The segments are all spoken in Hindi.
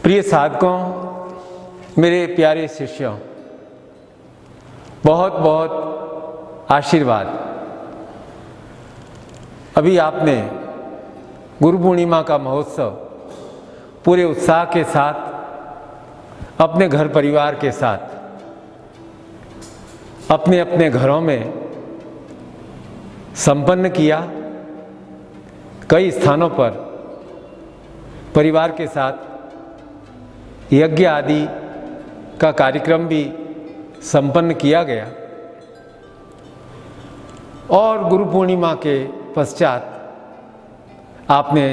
प्रिय साधकों, मेरे प्यारे शिष्यों, बहुत बहुत आशीर्वाद। अभी आपने गुरु पूर्णिमा का महोत्सव पूरे उत्साह के साथ अपने घर परिवार के साथ अपने अपने घरों में संपन्न किया। कई स्थानों पर परिवार के साथ यज्ञ आदि का कार्यक्रम भी संपन्न किया गया और गुरु पूर्णिमा के पश्चात आपने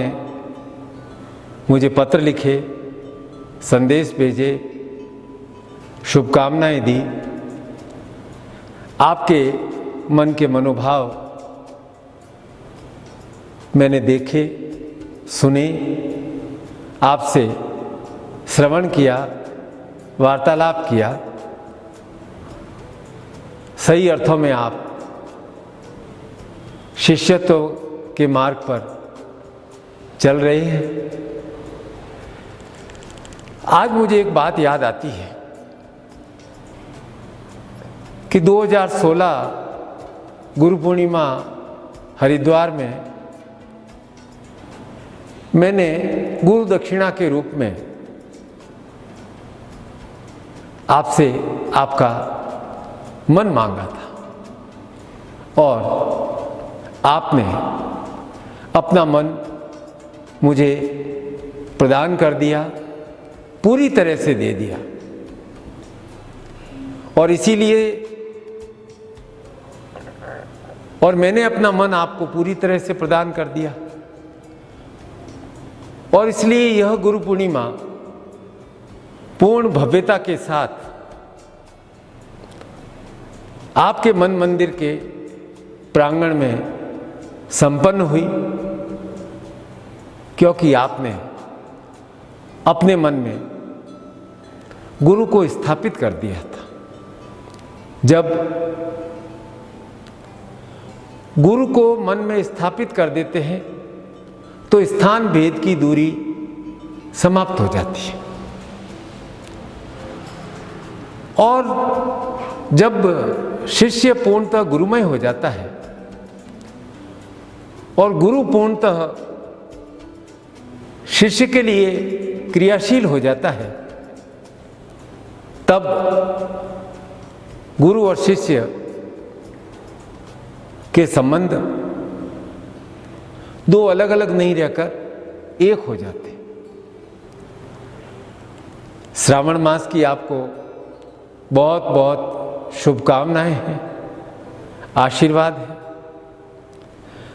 मुझे पत्र लिखे, संदेश भेजे, शुभकामनाएं दी। आपके मन के मनोभाव मैंने देखे, सुने, आपसे श्रवण किया, वार्तालाप किया। सही अर्थों में आप शिष्यत्व के मार्ग पर चल रहे हैं। आज मुझे एक बात याद आती है कि 2016 गुरु पूर्णिमा हरिद्वार में मैंने गुरु दक्षिणा के रूप में आपसे आपका मन मांगा था और आपने अपना मन मुझे प्रदान कर दिया, पूरी तरह से दे दिया। और इसीलिए और मैंने अपना मन आपको पूरी तरह से प्रदान कर दिया और इसलिए यह गुरु पूर्णिमा पूर्ण भव्यता के साथ आपके मन मंदिर के प्रांगण में संपन्न हुई, क्योंकि आपने अपने मन में गुरु को स्थापित कर दिया था। जब गुरु को मन में स्थापित कर देते हैं तो स्थान भेद की दूरी समाप्त हो जाती है और जब शिष्य पूर्णतः गुरुमय हो जाता है और गुरु पूर्णतः शिष्य के लिए क्रियाशील हो जाता है, तब गुरु और शिष्य के संबंध दो अलग अलग नहीं रहकर एक हो जाते। श्रावण मास की आपको बहुत बहुत शुभकामनाएं हैं, आशीर्वाद है।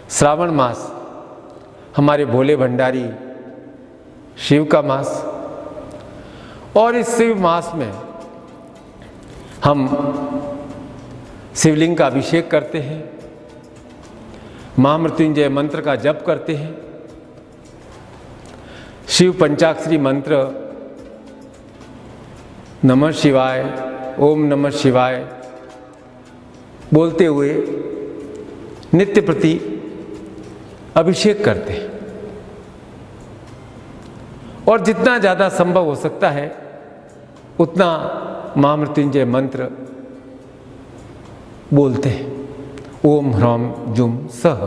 श्रावण मास हमारे भोले भंडारी शिव का मास और इस शिव मास में हम शिवलिंग का अभिषेक करते हैं, महामृत्युंजय मंत्र का जप करते हैं, शिव पंचाक्षरी मंत्र नमः शिवाय, ओम नमः शिवाय बोलते हुए नित्य प्रति अभिषेक करते हैं और जितना ज़्यादा संभव हो सकता है उतना महामृत्युंजय मंत्र बोलते हैं। ओम ह्रौम जुम सह।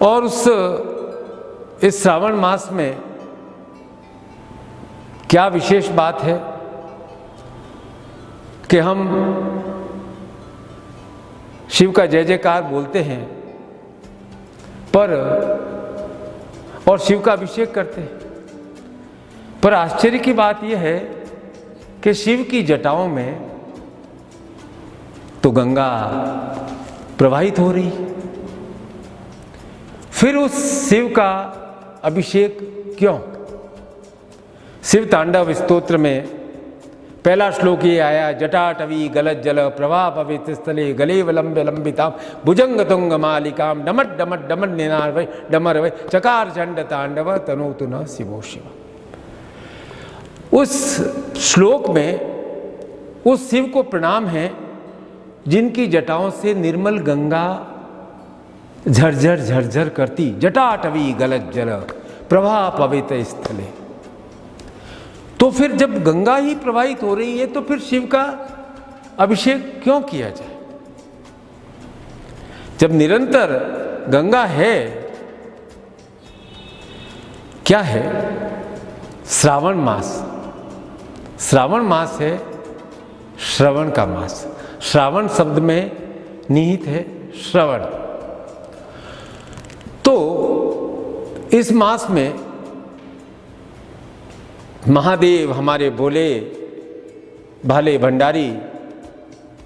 और इस श्रावण मास में क्या विशेष बात है कि हम शिव का जय जयकार बोलते हैं पर और शिव का अभिषेक करते हैं, पर आश्चर्य की बात यह है कि शिव की जटाओं में तो गंगा प्रवाहित हो रही, फिर उस शिव का अभिषेक क्यों? शिव तांडव स्तोत्र में पहला श्लोक ये आया, जटाटवी गलत जल प्रवाह पवित स्थले गले वलंब लंबिताम भुजंग तुंग मालिकाम डमट डमट डमट निनार वै डमर वै चकार चंड तांडव तनोतु न शिवो शिव। उस श्लोक में उस शिव को प्रणाम है जिनकी जटाओं से निर्मल गंगा झरझर झरझर करती, जटाटवी गलत जल प्रवाह पवित स्थले। तो फिर जब गंगा ही प्रवाहित हो रही है तो फिर शिव का अभिषेक क्यों किया जाए? जब निरंतर गंगा है, क्या है? श्रावण मास। श्रावण मास है श्रवण का मास। श्रावण शब्द में निहित है श्रवण। तो इस मास में महादेव हमारे भोले भाले भंडारी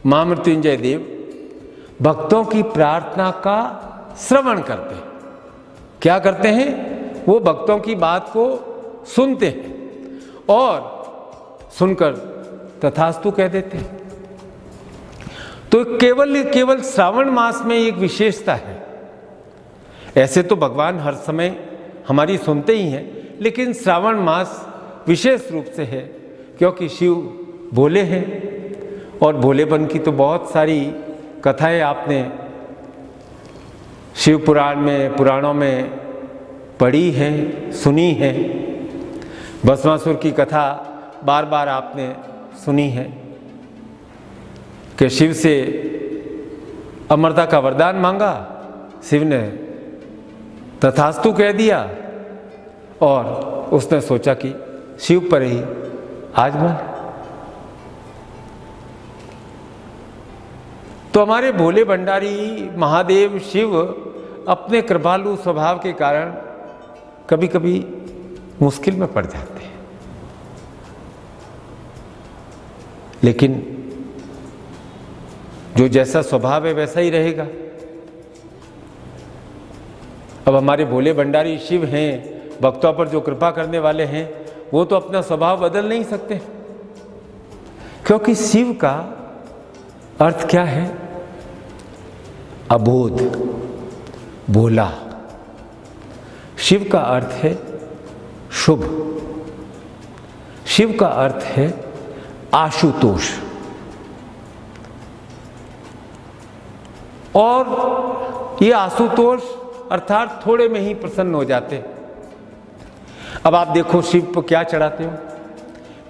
महामृत्युंजय देव भक्तों की प्रार्थना का श्रवण करते हैं। क्या करते हैं? वो भक्तों की बात को सुनते हैं और सुनकर तथास्तु कह देते हैं। तो केवल श्रावण मास में एक विशेषता है। ऐसे तो भगवान हर समय हमारी सुनते ही हैं, लेकिन श्रावण मास विशेष रूप से है क्योंकि शिव भोले हैं और भोलेपन की तो बहुत सारी कथाएं आपने शिव पुराण में, पुराणों में पढ़ी हैं, सुनी हैं। भस्मासुर की कथा बार बार आपने सुनी है कि शिव से अमरता का वरदान मांगा, शिव ने तथास्तु कह दिया और उसने सोचा कि शिव पर ही आजमा। तो हमारे भोले भंडारी महादेव शिव अपने कृपालु स्वभाव के कारण कभी कभी मुश्किल में पड़ जाते हैं, लेकिन जो जैसा स्वभाव है वैसा ही रहेगा। अब हमारे भोले भंडारी शिव हैं, भक्तों पर जो कृपा करने वाले हैं, वो तो अपना स्वभाव बदल नहीं सकते, क्योंकि शिव का अर्थ क्या है? अबोध, भोला। शिव का अर्थ है शुभ। शिव का अर्थ है आशुतोष। और ये आशुतोष अर्थात थोड़े में ही प्रसन्न हो जाते। अब आप देखो शिव को क्या चढ़ाते हो?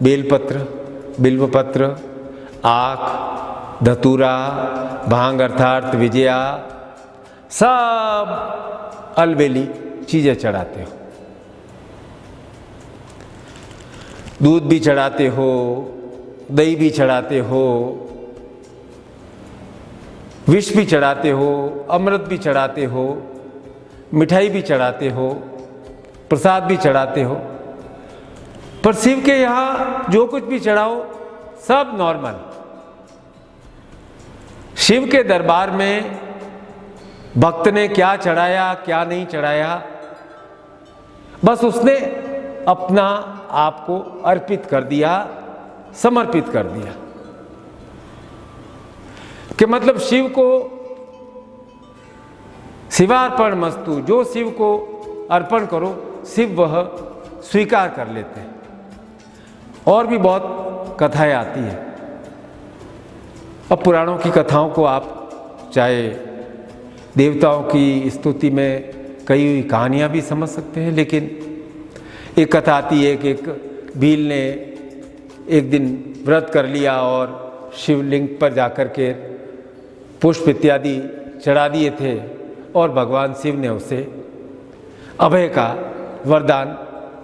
बेलपत्र, बिल्वपत्र, आख, धतूरा, भांग अर्थात विजया, सब अलबेली चीजें चढ़ाते हो। दूध भी चढ़ाते हो, दही भी चढ़ाते हो, विष भी चढ़ाते हो, अमृत भी चढ़ाते हो, मिठाई भी चढ़ाते हो, प्रसाद भी चढ़ाते हो। पर शिव के यहाँ जो कुछ भी चढ़ाओ सब नॉर्मल। शिव के दरबार में भक्त ने क्या चढ़ाया क्या नहीं चढ़ाया, बस उसने अपना आप को अर्पित कर दिया, समर्पित कर दिया। कि मतलब शिव को शिवार्पण मस्तु, जो शिव को अर्पण करो शिव वह स्वीकार कर लेते हैं। और भी बहुत कथाएं आती हैं। अब पुराणों की कथाओं को आप चाहे देवताओं की स्तुति में कई कहानियां भी समझ सकते हैं, लेकिन एक कथा आती है कि एक भील ने एक दिन व्रत कर लिया और शिवलिंग पर जाकर के पुष्प इत्यादि चढ़ा दिए थे और भगवान शिव ने उसे अभय का वरदान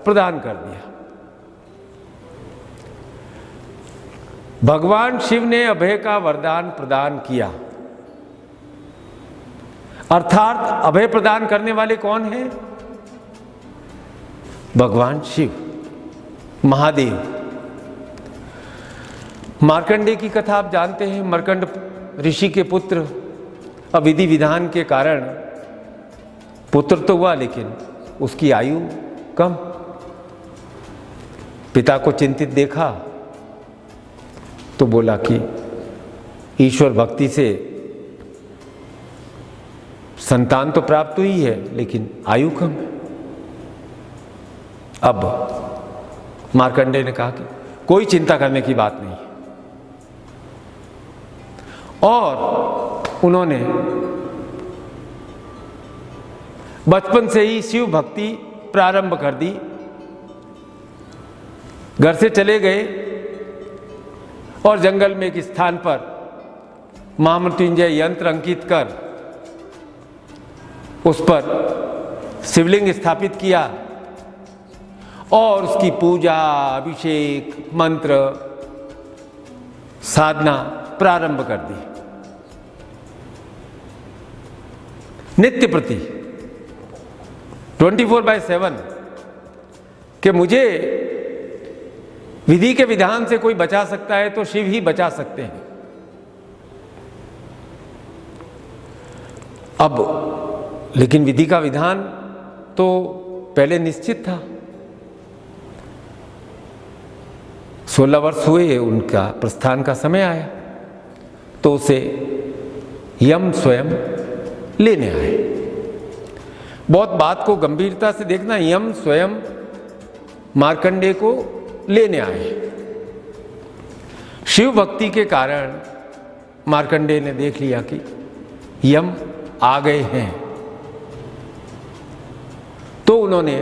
प्रदान कर दिया। भगवान शिव ने अभय का वरदान प्रदान किया, अर्थात अभय प्रदान करने वाले कौन हैं? भगवान शिव, महादेव। मार्कंडेय की कथा आप जानते हैं। मार्कंड ऋषि के पुत्र, अविधि विधान के कारण पुत्र तो हुआ लेकिन उसकी आयु कम। पिता को चिंतित देखा तो बोला कि ईश्वर भक्ति से संतान तो प्राप्त हुई है लेकिन आयु कम है। अब मार्कंडेय ने कहा कि कोई चिंता करने की बात नहीं है, और उन्होंने बचपन से ही शिव भक्ति प्रारंभ कर दी। घर से चले गए और जंगल में एक स्थान पर महामृत्युंजय यंत्र अंकित कर उस पर शिवलिंग स्थापित किया और उसकी पूजा, अभिषेक, मंत्र, साधना प्रारंभ कर दी। नित्य प्रति 24/7 कि मुझे विधि के विधान से कोई बचा सकता है तो शिव ही बचा सकते हैं। अब लेकिन विधि का विधान तो पहले निश्चित था। 16 वर्ष हुए, उनका प्रस्थान का समय आया तो उसे यम स्वयं लेने आए। बहुत बात को गंभीरता से देखना, यम स्वयं मार्कंडेय को लेने आए। शिव भक्ति के कारण मार्कंडेय ने देख लिया कि यम आ गए हैं, तो उन्होंने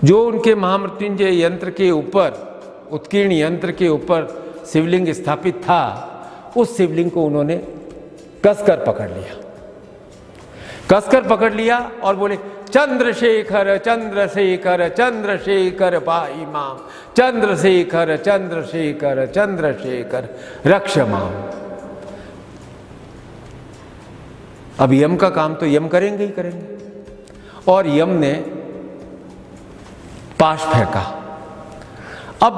जो उनके महामृत्युंजय यंत्र के ऊपर, उत्कीर्ण यंत्र के ऊपर शिवलिंग स्थापित था, उस शिवलिंग को उन्होंने कसकर पकड़ लिया। कसकर पकड़ लिया और बोले, चंद्रशेखर चंद्रशेखर चंद्रशेखर पाहि माम, चंद्रशेखर चंद्रशेखर चंद्रशेखर रक्ष माम। अब यम का काम तो यम करेंगे ही करेंगे। और यम ने पाश फेंका। अब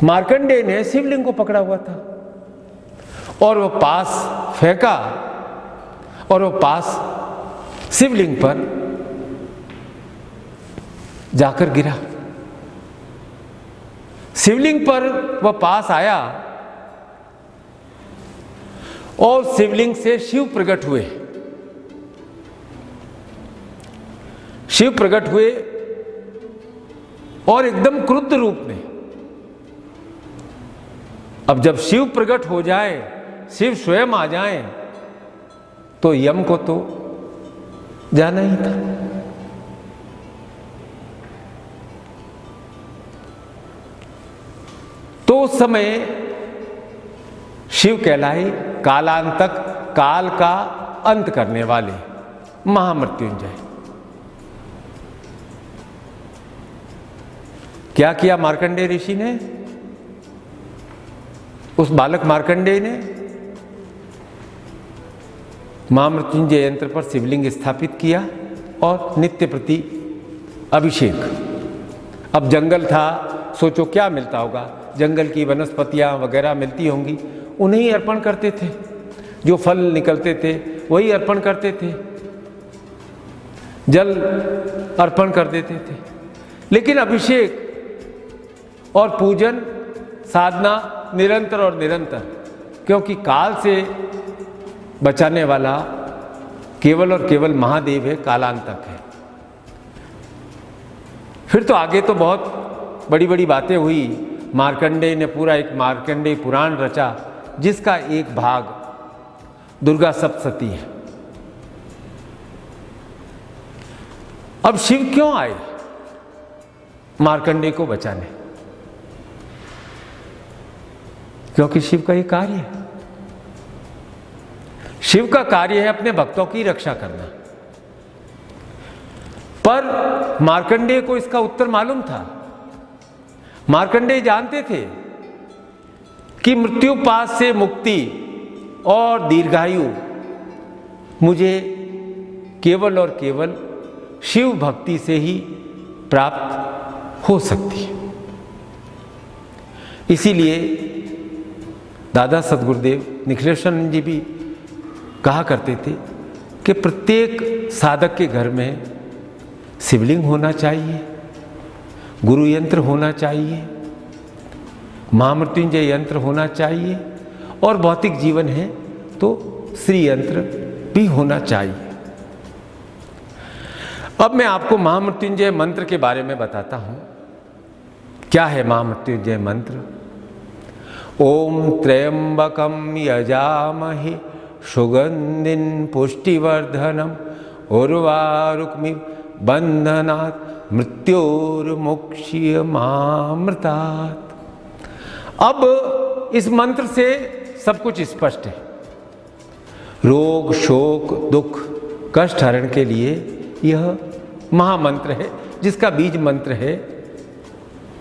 मार्कंडेय ने शिवलिंग को पकड़ा हुआ था और वो पास फेंका और वो पास शिवलिंग पर जाकर गिरा। शिवलिंग पर वह पास आया और शिवलिंग से शिव प्रकट हुए। शिव प्रकट हुए और एकदम क्रुद्ध रूप में। अब जब शिव प्रकट हो जाए, शिव स्वयं आ जाए, तो यम को तो जाना ही था। तो उस समय शिव कहलाए कालांतक, काल का अंत करने वाले महामृत्युंजय। क्या किया मार्कंडेय ऋषि ने? उस बालक मार्कंडेय ने महामृत्युंजय यंत्र पर शिवलिंग स्थापित किया और नित्य प्रति अभिषेक। अब जंगल था, सोचो क्या मिलता होगा, जंगल की वनस्पतियां वगैरह मिलती होंगी, उन्हें ही अर्पण करते थे। जो फल निकलते थे वही अर्पण करते थे, जल अर्पण कर देते थे। लेकिन अभिषेक और पूजन, साधना निरंतर और निरंतर, क्योंकि काल से बचाने वाला केवल और केवल महादेव है, कालांतक है। फिर तो आगे तो बहुत बड़ी बड़ी बातें हुई। मार्कंडेय ने पूरा एक मार्कंडेय पुराण रचा, जिसका एक भाग दुर्गा सप्तशती है। अब शिव क्यों आए मार्कंडेय को बचाने? क्योंकि शिव का ये कार्य है। शिव का कार्य है अपने भक्तों की रक्षा करना। पर मार्कंडेय को इसका उत्तर मालूम था। मार्कंडेय जानते थे कि मृत्यु पास से मुक्ति और दीर्घायु मुझे केवल और केवल शिव भक्ति से ही प्राप्त हो सकती है। इसीलिए दादा सद्गुरुदेव निखिलेश्वरानंद जी भी कहा करते थे कि प्रत्येक साधक के घर में शिवलिंग होना चाहिए, गुरु यंत्र होना चाहिए, महामृत्युंजय यंत्र होना चाहिए, और भौतिक जीवन है तो श्री यंत्र भी होना चाहिए। अब मैं आपको महामृत्युंजय मंत्र के बारे में बताता हूं। क्या है महामृत्युंजय मंत्र? ओम त्र्यंबकम यजामहे सुगंधिं पुष्टिवर्धनम् उर्वारुकमिव बंधनात् मृत्योर्मुक्ष्यमामृतात्। अब इस मंत्र से सब कुछ स्पष्ट है। रोग, शोक, दुख, कष्ट हरण के लिए यह महामंत्र है, जिसका बीज मंत्र है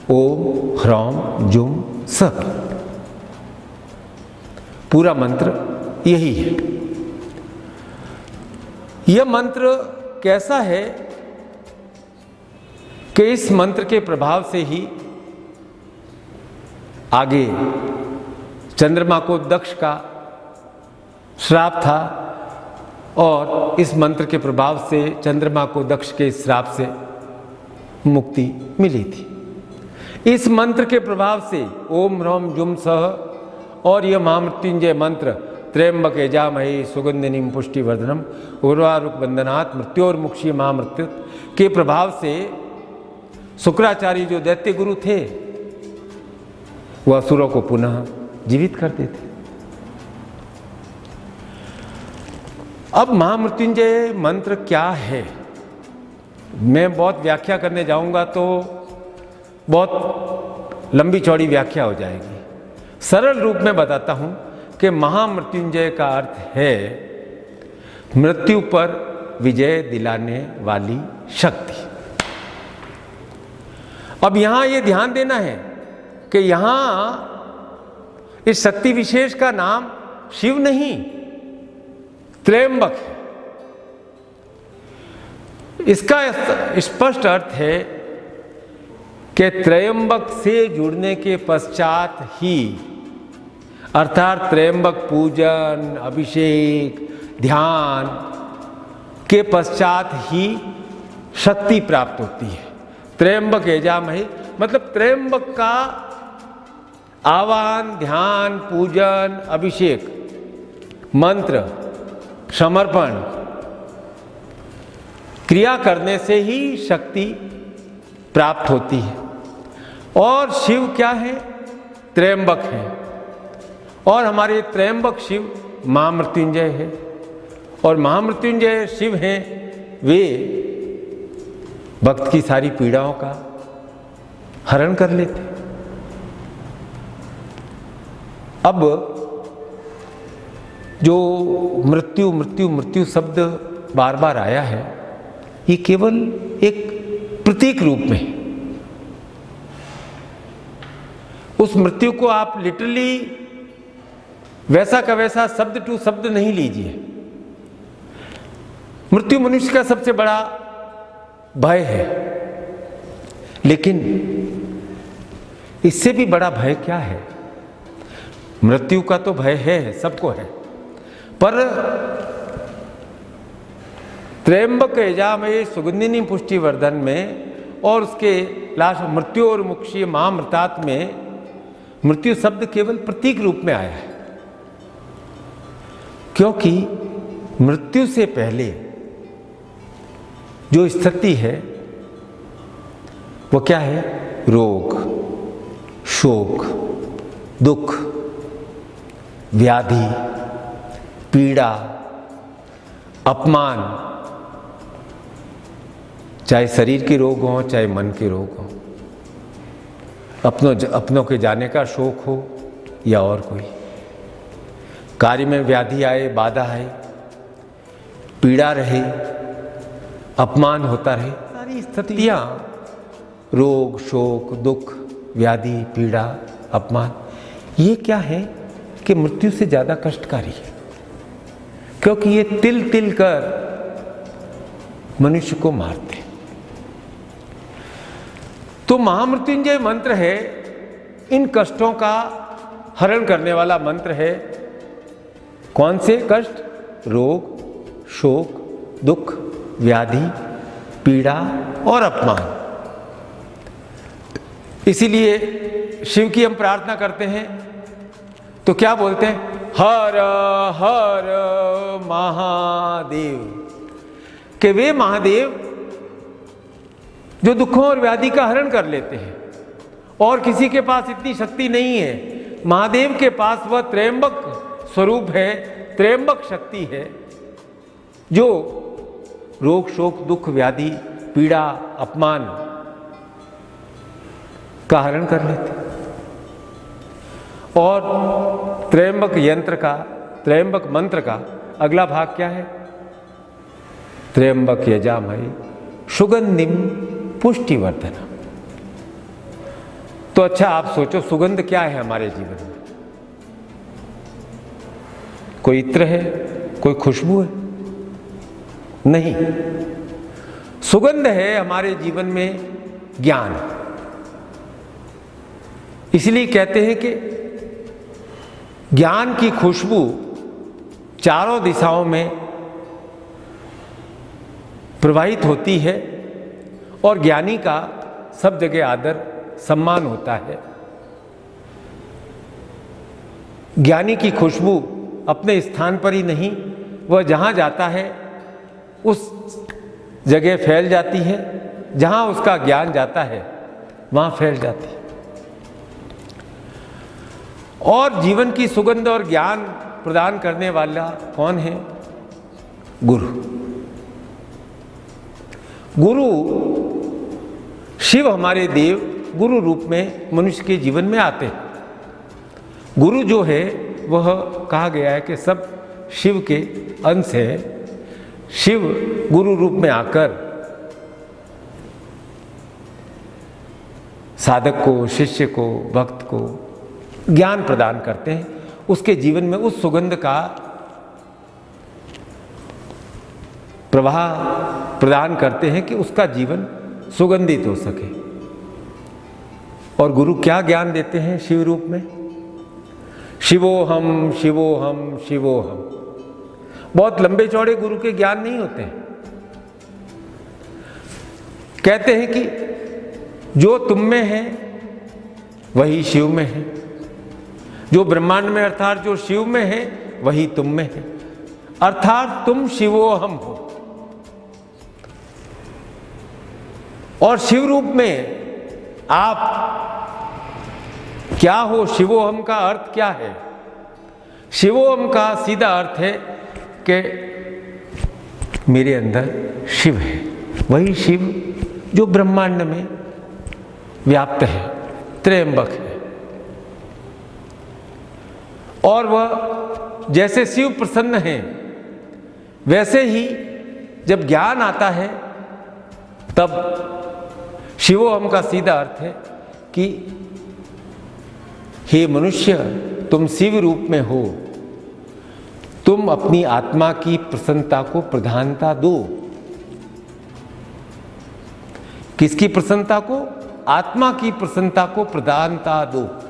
ओम ह्रौम जुम सः। पूरा मंत्र यही है। यह मंत्र कैसा है कि इस मंत्र के प्रभाव से ही आगे चंद्रमा को दक्ष का श्राप था और इस मंत्र के प्रभाव से चंद्रमा को दक्ष के श्राप से मुक्ति मिली थी। इस मंत्र के प्रभाव से ओम ह्रौम जुम सः और यह महामृत्युंजय मंत्र त्र्यंबक यजामहे सुगंधिनीं पुष्टिवर्धनम् उर्वारुक बंधनात् मृत्योर्मुक्ष्यमामृतात् के प्रभाव से शुक्राचार्य जो दैत्य गुरु थे वह असुरों को पुनः जीवित करते थे। अब महामृत्युंजय मंत्र क्या है, मैं बहुत व्याख्या करने जाऊंगा तो बहुत लंबी चौड़ी व्याख्या हो जाएगी। सरल रूप में बताता हूं कि महामृत्युंजय का अर्थ है मृत्यु पर विजय दिलाने वाली शक्ति। अब यहां यह ध्यान देना है कि यहां इस शक्ति विशेष का नाम शिव नहीं त्र्यंबक है। इसका स्पष्ट अर्थ है कि त्र्यंबक से जुड़ने के पश्चात ही, अर्थात त्र्यंबक पूजन, अभिषेक, ध्यान के पश्चात ही शक्ति प्राप्त होती है। त्र्यंबक यजामहे मतलब त्र्यंबक का आवाहन, ध्यान, पूजन, अभिषेक, मंत्र, समर्पण क्रिया करने से ही शक्ति प्राप्त होती है। और शिव क्या है? त्र्यंबक है। और हमारे त्र्यंबक शिव महामृत्युंजय है। और महामृत्युंजय शिव हैं, वे भक्त की सारी पीड़ाओं का हरण कर लेते। अब जो मृत्यु मृत्यु मृत्यु शब्द बार बार आया है, ये केवल एक प्रतीक रूप में। उस मृत्यु को आप लिटरली वैसा का वैसा शब्द टू शब्द नहीं लीजिए। मृत्यु मनुष्य का सबसे बड़ा भय है, लेकिन इससे भी बड़ा भय क्या है? मृत्यु का तो भय है, सबको है, पर त्र्यंबक यजामहे सुगंधिनीं पुष्टिवर्धन में और उसके लास्ट मृत्यु और मुक्ष्य महामृतात् में मृत्यु शब्द केवल प्रतीक रूप में आया है, क्योंकि मृत्यु से पहले जो स्थिति है वो क्या है? रोग, शोक, दुख, व्याधि, पीड़ा, अपमान, चाहे शरीर के रोग हों, चाहे मन के रोग हों, अपनों के जाने का शोक हो या और कोई कार्य में व्याधि आए, बाधा आए, पीड़ा रहे, अपमान होता रहे, सारी स्थितियां रोग, शोक, दुख, व्याधि, पीड़ा, अपमान, ये क्या है कि मृत्यु से ज्यादा कष्टकारी है, क्योंकि ये तिल तिल कर मनुष्य को मारते। तो महामृत्युंजय मंत्र है, इन कष्टों का हरण करने वाला मंत्र है। कौन से कष्ट? रोग, शोक, दुख, व्याधि, पीड़ा और अपमान। इसीलिए शिव की हम प्रार्थना करते हैं तो क्या बोलते हैं? हर हर महादेव। कि वे महादेव जो दुखों और व्याधि का हरण कर लेते हैं, और किसी के पास इतनी शक्ति नहीं है। महादेव के पास वह त्र्यंबक स्वरूप है त्र्यंबक शक्ति है जो रोग शोक दुख व्याधि पीड़ा अपमान का हरण कर लेते। और त्र्यंबक यंत्र का, त्र्यंबक मंत्र का अगला भाग क्या है? त्र्यंबक यजामहे सुगंधिम पुष्टिवर्धनम। तो अच्छा, आप सोचो सुगंध क्या है हमारे जीवन में? कोई इत्र है, कोई खुशबू है? नहीं, सुगंध है हमारे जीवन में ज्ञान। इसलिए कहते हैं कि ज्ञान की खुशबू चारों दिशाओं में प्रवाहित होती है और ज्ञानी का सब जगह आदर सम्मान होता है। ज्ञानी की खुशबू अपने स्थान पर ही नहीं, वह जहां जाता है उस जगह फैल जाती है, जहां उसका ज्ञान जाता है वहां फैल जाती है। और जीवन की सुगंध और ज्ञान प्रदान करने वाला कौन है? गुरु। गुरु शिव हमारे देव गुरु रूप में मनुष्य के जीवन में आते हैं। गुरु जो है वह कहा गया है कि सब शिव के अंश है। शिव गुरु रूप में आकर साधक को, शिष्य को, भक्त को ज्ञान प्रदान करते हैं, उसके जीवन में उस सुगंध का प्रवाह प्रदान करते हैं कि उसका जीवन सुगंधित हो सके। और गुरु क्या ज्ञान देते हैं शिव रूप में? शिवोहम शिवोहम शिवोहम। बहुत लंबे चौड़े गुरु के ज्ञान नहीं होते हैं। कहते हैं कि जो तुम में है वही शिव में है, जो ब्रह्मांड में अर्थात जो शिव में है वही तुम में है, अर्थात तुम शिवोहम हो। और शिव रूप में आप क्या हो? शिवोहम का अर्थ क्या है? शिवोहम का सीधा अर्थ है कि मेरे अंदर शिव है, वही शिव जो ब्रह्मांड में व्याप्त है, त्र्यंबक है। और वह जैसे शिव प्रसन्न है वैसे ही जब ज्ञान आता है तब शिवोहम का सीधा अर्थ है कि हे मनुष्य, तुम शिव रूप में हो, तुम अपनी आत्मा की प्रसन्नता को प्रधानता दो। किसकी प्रसन्नता को? आत्मा की प्रसन्नता को प्रधानता दो।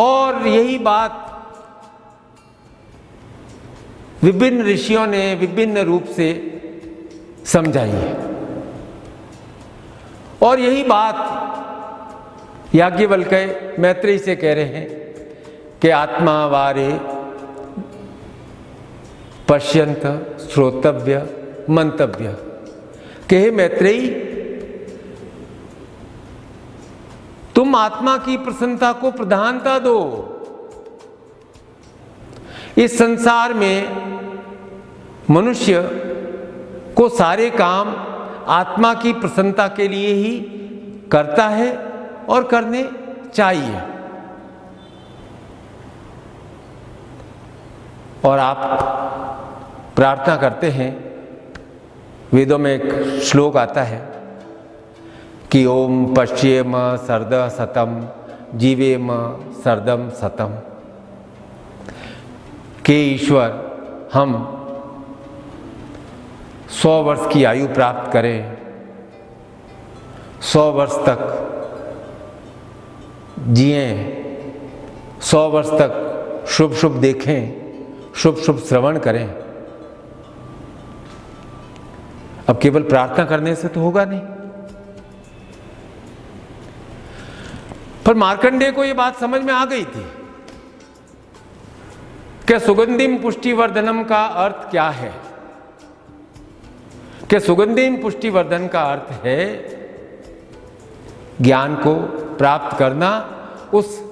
और यही बात विभिन्न ऋषियों ने विभिन्न रूप से समझाई है। और यही बात याज्ञवल्क्य मैत्रेयी से कह रहे हैं कि आत्मा वारे पश्यंत श्रोतव्य मंतव्य। कि हे मैत्रेयी, तुम आत्मा की प्रसन्नता को प्रधानता दो। इस संसार में मनुष्य को सारे काम आत्मा की प्रसन्नता के लिए ही करता है और करने चाहिए। और आप प्रार्थना करते हैं, वेदों में एक श्लोक आता है कि ओम पश्येम सर्द सतम जीवेम सर्दम सतम। के ईश्वर, हम 100 वर्ष की आयु प्राप्त करें, 100 वर्ष तक जिए, 100 वर्ष तक शुभ शुभ देखें, शुभ शुभ श्रवण करें। अब केवल प्रार्थना करने से तो होगा नहीं। पर मार्कंडेय को यह बात समझ में आ गई थी कि सुगंधिम पुष्टिवर्धनम का अर्थ क्या है। कि सुगंधिम पुष्टिवर्धन का अर्थ है ज्ञान को प्राप्त करना, उस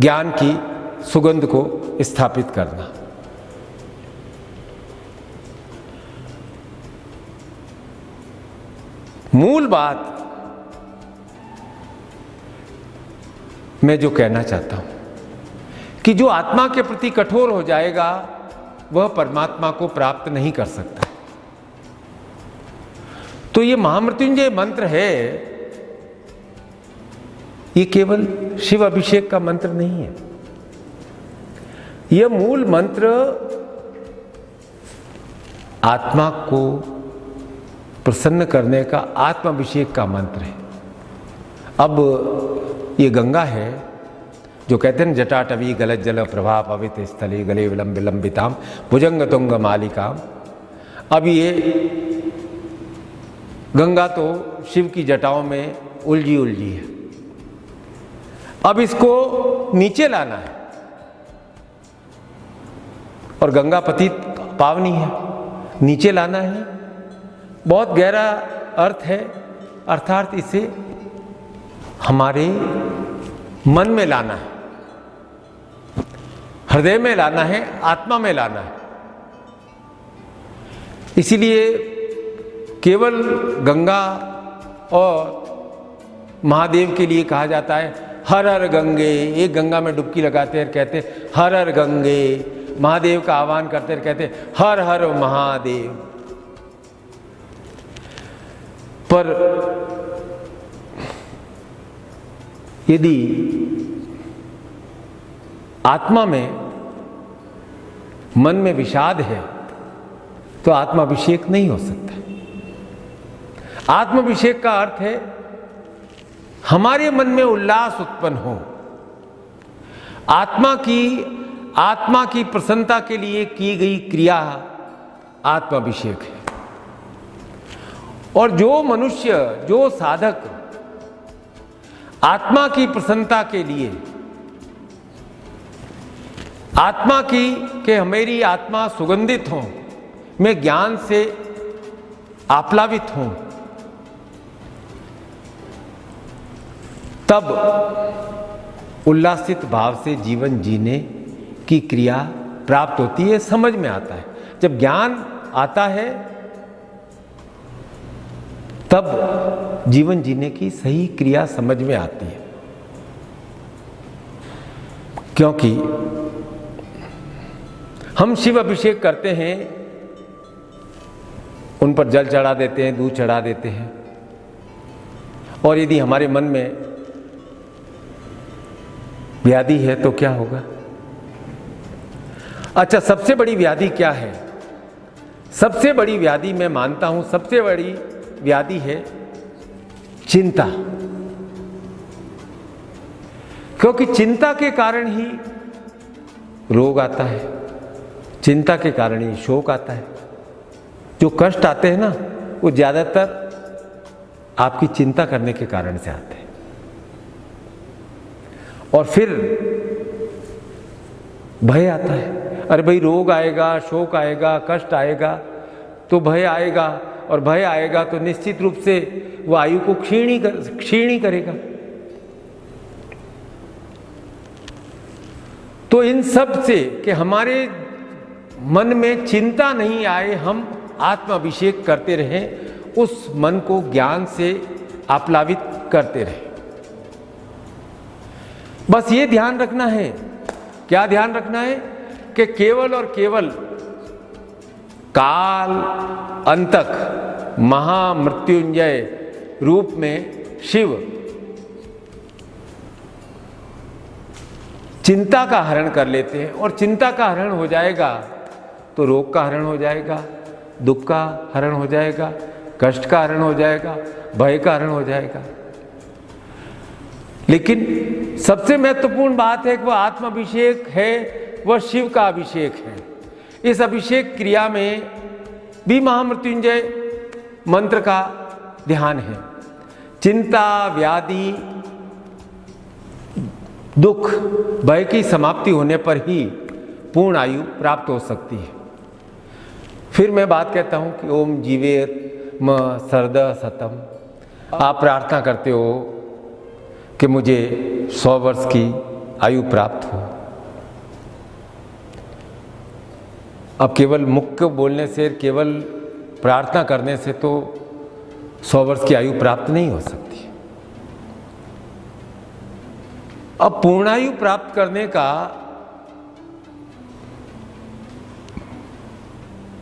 ज्ञान की सुगंध को स्थापित करना। मूल बात मैं जो कहना चाहता हूं कि जो आत्मा के प्रति कठोर हो जाएगा वह परमात्मा को प्राप्त नहीं कर सकता। तो ये महामृत्युंजय मंत्र है, ये केवल शिव अभिषेक का मंत्र नहीं है। यह मूल मंत्र आत्मा को प्रसन्न करने का आत्माभिषेक का मंत्र है। अब ये गंगा है जो कहते हैं जटाटवी गलत जल प्रभा पवित स्थले गले विलंब विलंबिताम भुजंग तुंग मालिकाम। अब ये गंगा तो शिव की जटाओं में उलझी उलझी है, अब इसको नीचे लाना है। और गंगा पतित पावनी है, नीचे लाना है। बहुत गहरा अर्थ है, अर्थात इसे हमारे मन में लाना है, हृदय में लाना है, आत्मा में लाना है। इसीलिए केवल गंगा और महादेव के लिए कहा जाता है हर हर गंगे। एक गंगा में डुबकी लगाते हैं, कहते हैं हर हर गंगे। महादेव का आह्वान करते हैं, कहते हैं हर हर महादेव। पर यदि आत्मा में, मन में विषाद है तो आत्माभिषेक नहीं हो सकता। आत्माभिषेक का अर्थ है हमारे मन में उल्लास उत्पन्न हो। आत्मा की प्रसन्नता के लिए की गई क्रिया आत्माभिषेक है। और जो मनुष्य, जो साधक आत्मा की प्रसन्नता के लिए, आत्मा की कि मेरी आत्मा सुगंधित हो, मैं ज्ञान से आप्लावित हूं, तब उल्लासित भाव से जीवन जीने की क्रिया प्राप्त होती है, समझ में आता है। जब ज्ञान आता है तब जीवन जीने की सही क्रिया समझ में आती है। क्योंकि हम शिव अभिषेक करते हैं, उन पर जल चढ़ा देते हैं, दूध चढ़ा देते हैं, और यदि हमारे मन में व्याधि है तो क्या होगा? अच्छा, सबसे बड़ी व्याधि क्या है? सबसे बड़ी व्याधि मैं मानता हूं, सबसे बड़ी व्याधि है चिंता। क्योंकि चिंता के कारण ही रोग आता है, चिंता के कारण ही शोक आता है। जो कष्ट आते हैं ना, वो ज्यादातर आपकी चिंता करने के कारण से आते हैं। और फिर भय आता है, अरे भाई रोग आएगा, शोक आएगा, कष्ट आएगा तो भय आएगा, और भय आएगा तो निश्चित रूप से वो आयु को क्षीण ही करेगा। तो इन सब से कि हमारे मन में चिंता नहीं आए, हम आत्माभिषेक करते रहें, उस मन को ज्ञान से आप्लावित करते रहें। बस ये ध्यान रखना है। क्या ध्यान रखना है? कि केवल और केवल काल अंतक महामृत्युंजय रूप में शिव चिंता का हरण कर लेते हैं। और चिंता का हरण हो जाएगा तो रोग का हरण हो जाएगा, दुख का हरण हो जाएगा, कष्ट का हरण हो जाएगा, भय का हरण हो जाएगा। लेकिन सबसे महत्वपूर्ण बात है कि वह आत्माभिषेक है, वह शिव का अभिषेक है। इस अभिषेक क्रिया में भी महामृत्युंजय मंत्र का ध्यान है। चिंता, व्याधि, दुख, भय की समाप्ति होने पर ही पूर्ण आयु प्राप्त हो सकती है। फिर मैं बात कहता हूं कि ओम जीवेत म सर्द सतम। आप प्रार्थना करते हो कि मुझे 100 वर्ष की आयु प्राप्त हो, अब केवल मुख को बोलने से, केवल प्रार्थना करने से तो 100 वर्ष की आयु प्राप्त नहीं हो सकती। अब पूर्णायु प्राप्त करने का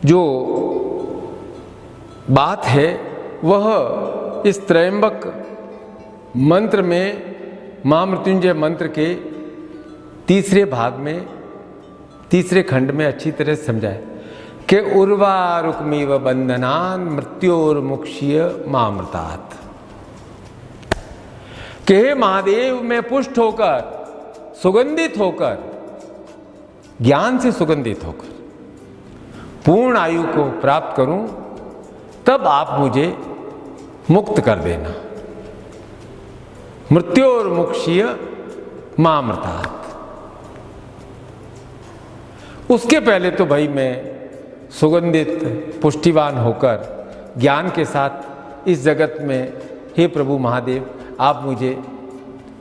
जो बात है वह इस त्रयंबक मंत्र में, महामृत्युंजय मंत्र के तीसरे भाग में, तीसरे खंड में अच्छी तरह से समझाए कि उर्वारुकमिव बंधनान मृत्योर्मुक्षीय मामृतात्। कि हे महादेव, मैं पुष्ट होकर, सुगंधित होकर, ज्ञान से सुगंधित होकर पूर्ण आयु को प्राप्त करूं, तब आप मुझे मुक्त कर देना। मृत्योर्मुक्षीय मामृतात्। उसके पहले तो भाई मैं सुगंधित, पुष्टिवान होकर ज्ञान के साथ इस जगत में, हे प्रभु महादेव, आप मुझे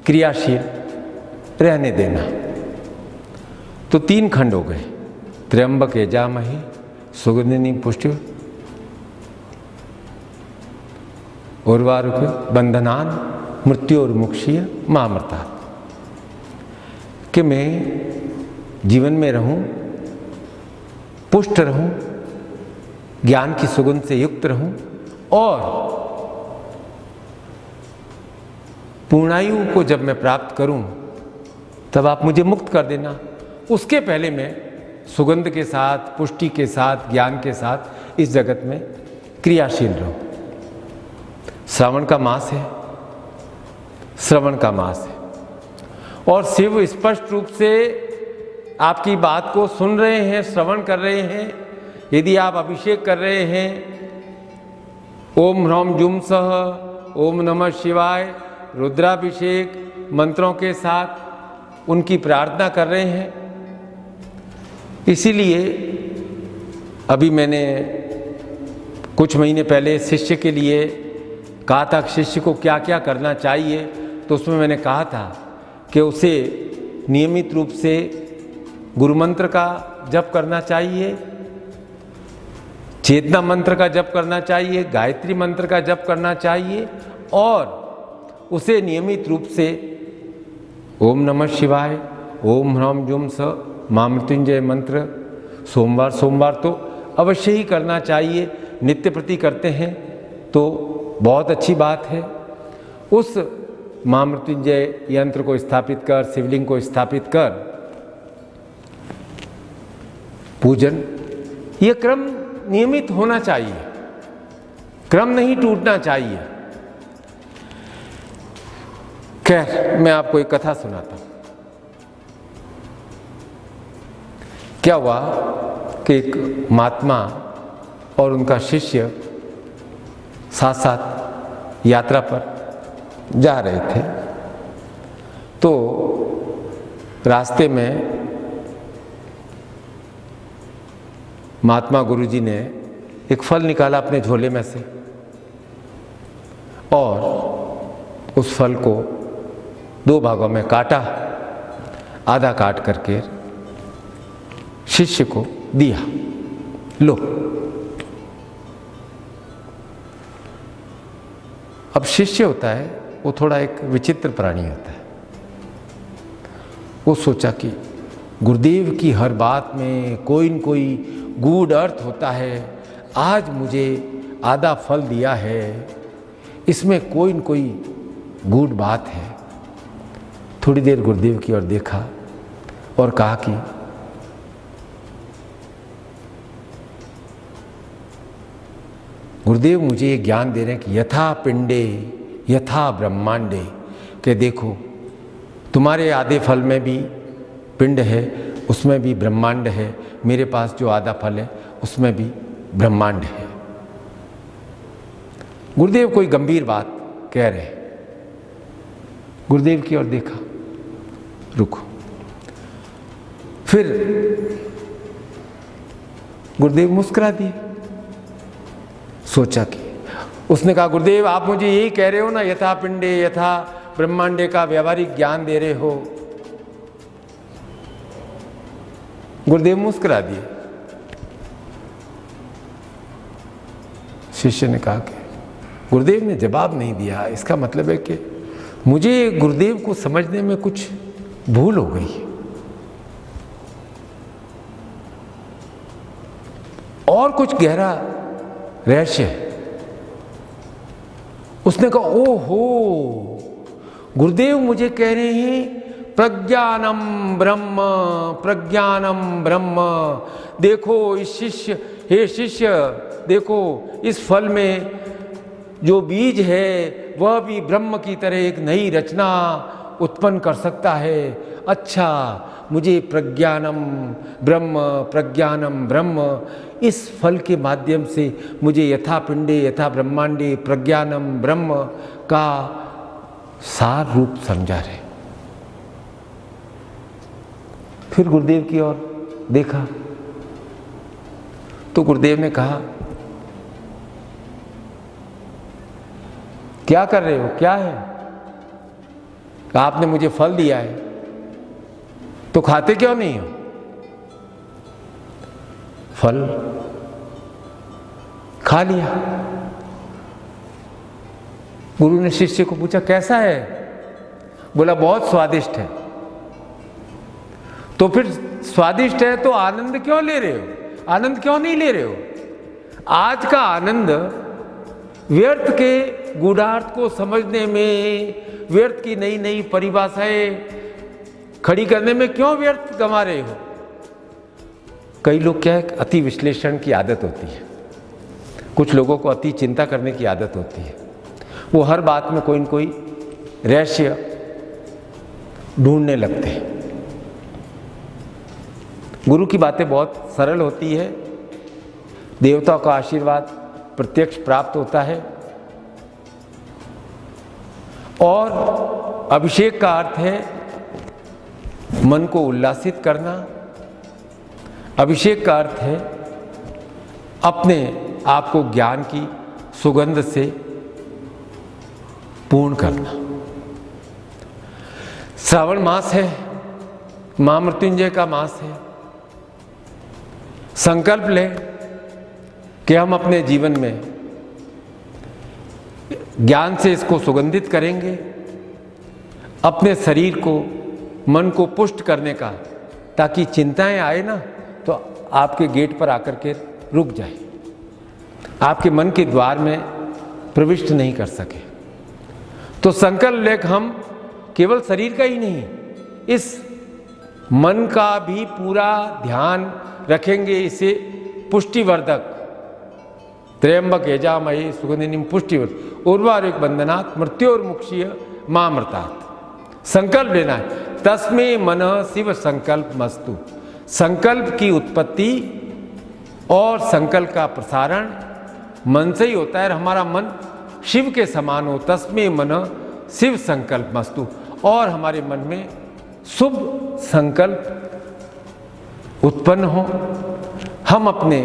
क्रियाशील रहने देना। तो 3 खंड हो गए, त्र्यंबक यजामहे सुगंधिनी पुष्टि उर्वारुक बंधनान मृत्योर्मुक्षीय मामृतात्। कि मैं जीवन में रहूं, पुष्ट रहूं, ज्ञान की सुगंध से युक्त रहूं और पूर्णायु को जब मैं प्राप्त करूं तब आप मुझे मुक्त कर देना। उसके पहले मैं सुगंध के साथ, पुष्टि के साथ, ज्ञान के साथ इस जगत में क्रियाशील रहूं। श्रावण का मास है, श्रवण का मास है और शिव स्पष्ट रूप से आपकी बात को सुन रहे हैं, श्रवण कर रहे हैं। यदि आप अभिषेक कर रहे हैं, ओम ह्रौम जुम सह, ओम नमः शिवाय, रुद्राभिषेक मंत्रों के साथ उनकी प्रार्थना कर रहे हैं। इसीलिए अभी मैंने कुछ महीने पहले शिष्य के लिए कहा था शिष्य को क्या क्या करना चाहिए, तो उसमें मैंने कहा था कि उसे नियमित रूप से गुरु मंत्र का जप करना चाहिए, चेतना मंत्र का जप करना चाहिए, गायत्री मंत्र का जप करना चाहिए और उसे नियमित रूप से ओम नमः शिवाय, ओम ह्रौम जुम स, महामृत्युंजय मंत्र सोमवार तो अवश्य ही करना चाहिए। नित्य प्रति करते हैं तो बहुत अच्छी बात है। उस महामृत्युंजय यंत्र को स्थापित कर, शिवलिंग को स्थापित कर पूजन, यह क्रम नियमित होना चाहिए, क्रम नहीं टूटना चाहिए। खैर, मैं आपको एक कथा सुनाता हूं। क्या हुआ कि एक महात्मा और उनका शिष्य साथ साथ यात्रा पर जा रहे थे। तो रास्ते में महात्मा गुरुजी ने एक फल निकाला अपने झोले में से और उस फल को 2 भागों में काटा, आधा काट करके शिष्य को दिया, लो। अब शिष्य होता है वो थोड़ा एक विचित्र प्राणी होता है। वो सोचा कि गुरुदेव की हर बात में कोई न कोई गूढ़ अर्थ होता है, आज मुझे आधा फल दिया है, इसमें कोई न कोई गूढ़ बात है। थोड़ी देर गुरुदेव की ओर देखा और कहा कि गुरुदेव मुझे ये ज्ञान दे रहे हैं कि यथा पिंडे यथा ब्रह्मांडे, कि देखो तुम्हारे आधे फल में भी पिंड है, उसमें भी ब्रह्मांड है, मेरे पास जो आधा फल है उसमें भी ब्रह्मांड है। गुरुदेव कोई गंभीर बात कह रहे हैं। गुरुदेव की ओर देखा, रुको। फिर गुरुदेव मुस्कुरा दिए। सोचा कि उसने कहा गुरुदेव आप मुझे यही कह रहे हो ना, यथा पिंडे यथा ब्रह्मांडे का व्यवहारिक ज्ञान दे रहे हो। गुरुदेव मुस्कुरा दिए। शिष्य ने कहा कि गुरुदेव ने जवाब नहीं दिया, इसका मतलब है कि मुझे गुरुदेव को समझने में कुछ भूल हो गई और कुछ गहरा रहस्य है। उसने कहा ओहो, गुरुदेव मुझे कह रहे हैं प्रज्ञानम ब्रह्म, प्रज्ञानम ब्रह्म। देखो इस शिष्य, हे शिष्य देखो इस फल में जो बीज है वह भी ब्रह्म की तरह एक नई रचना उत्पन्न कर सकता है। अच्छा, मुझे प्रज्ञानम ब्रह्म, प्रज्ञानम ब्रह्म, इस फल के माध्यम से मुझे यथा पिंडे यथा ब्रह्मांडे प्रज्ञानम ब्रह्म का सार रूप समझा रहे। फिर गुरुदेव की ओर देखा तो गुरुदेव ने कहा क्या कर रहे हो, क्या है? आपने मुझे फल दिया है तो खाते क्यों नहीं हो? फल खा लिया। गुरु ने शिष्य को पूछा कैसा है? बोला बहुत स्वादिष्ट है। तो फिर स्वादिष्ट है तो आनंद क्यों ले रहे हो? आनंद क्यों नहीं ले रहे हो? आज का आनंद व्यर्थ के गूढ़ार्थ को समझने में, व्यर्थ की नई नई परिभाषाएं खड़ी करने में क्यों व्यर्थ गंवा रहे हो? कई लोग क्या है, अति विश्लेषण की आदत होती है, कुछ लोगों को अति चिंता करने की आदत होती है। वो हर बात में कोई न कोई रहस्य ढूंढने लगते हैं। गुरु की बातें बहुत सरल होती है, देवताओं का आशीर्वाद प्रत्यक्ष प्राप्त होता है और अभिषेक का अर्थ है मन को उल्लासित करना। अभिषेक का अर्थ है अपने आप को ज्ञान की सुगंध से पूर्ण करना। श्रावण मास है, महामृत्युंजय का मास है। संकल्प लें कि हम अपने जीवन में ज्ञान से इसको सुगंधित करेंगे, अपने शरीर को, मन को पुष्ट करने का, ताकि चिंताएं आए ना तो आपके गेट पर आकर के रुक जाए, आपके मन के द्वार में प्रविष्ट नहीं कर सके। तो संकल्प लेकर हम केवल शरीर का ही नहीं, इस मन का भी पूरा ध्यान रखेंगे। इसे पुष्टिवर्धक, त्र्यंबक यजामहे सुगंधिनीम पुष्टिवर्धक उर्वारुक बंधनात् मृत्योर्मुक्षीय मामृतात्। संकल्प लेना है, तस्मै मनः शिव संकल्प मस्तु। संकल्प की उत्पत्ति और संकल्प का प्रसारण मन से ही होता है। हमारा मन शिव के समान हो, तस्मै मनः शिव संकल्प मस्तु, और हमारे मन में शुभ संकल्प उत्पन्न हो। हम अपने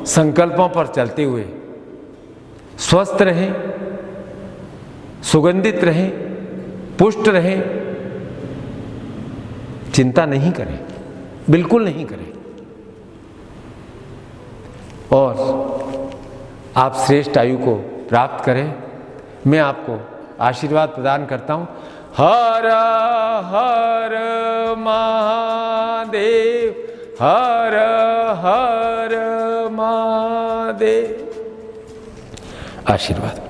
संकल्पों पर चलते हुए स्वस्थ रहें, सुगंधित रहें, पुष्ट रहें, चिंता नहीं करें, बिल्कुल नहीं करें, और आप श्रेष्ठ आयु को प्राप्त करें। मैं आपको आशीर्वाद प्रदान करता हूं। हर हर महादेव, हर हर महादेव। आशीर्वाद।